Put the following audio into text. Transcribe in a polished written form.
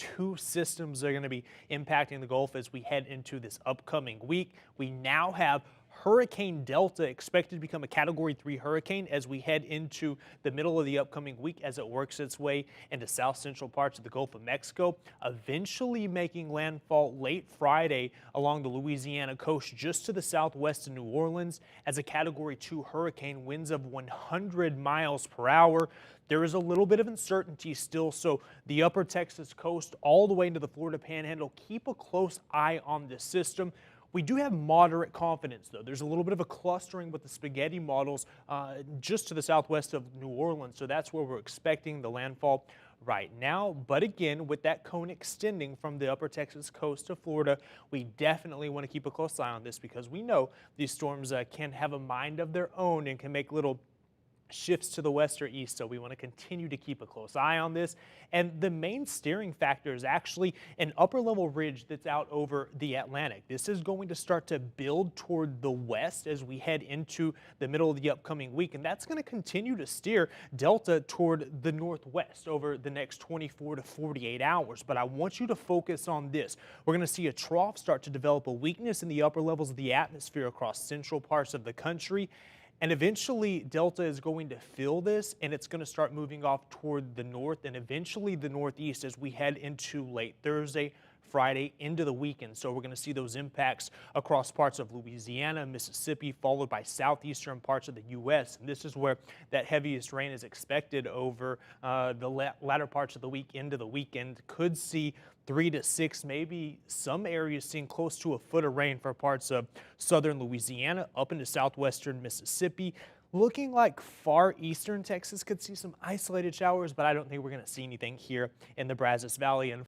two systems that are going to be impacting the Gulf as we head into this upcoming week. We now have Hurricane Delta expected to become a Category 3 hurricane as we head into the middle of the upcoming week as it works its way into south central parts of the Gulf of Mexico, eventually making landfall late Friday along the Louisiana coast just to the southwest of New Orleans as a Category 2 hurricane, winds of 100 miles per hour. There is a little bit of uncertainty still, so the upper Texas coast all the way into the Florida Panhandle, keep a close eye on this system. We do have moderate confidence, though. There's a little bit of a clustering with the spaghetti models just to the southwest of New Orleans, so that's where we're expecting the landfall right now. But again, with that cone extending from the upper Texas coast to Florida, we definitely want to keep a close eye on this because we know these storms can have a mind of their own and can make little shifts to the west or east, so we want to continue to keep a close eye on this. And the main steering factor is actually an upper level ridge that's out over the Atlantic. This is going to start to build toward the west as we head into the middle of the upcoming week, and that's going to continue to steer Delta toward the northwest over the next 24 to 48 hours. But I want you to focus on this. We're going to see a trough start to develop a weakness in the upper levels of the atmosphere across central parts of the country. And eventually Delta is going to feel this, and it's going to start moving off toward the north and eventually the northeast as we head into late Thursday, Friday, into the weekend. So we're going to see those impacts across parts of Louisiana, Mississippi, followed by southeastern parts of the U.S. And this is where that heaviest rain is expected over the latter parts of the week into the weekend. Could see 3 to 6, maybe some areas seeing close to a foot of rain for parts of southern Louisiana up into southwestern Mississippi. Looking like far eastern Texas could see some isolated showers, but I don't think we're going to see anything here in the Brazos Valley. And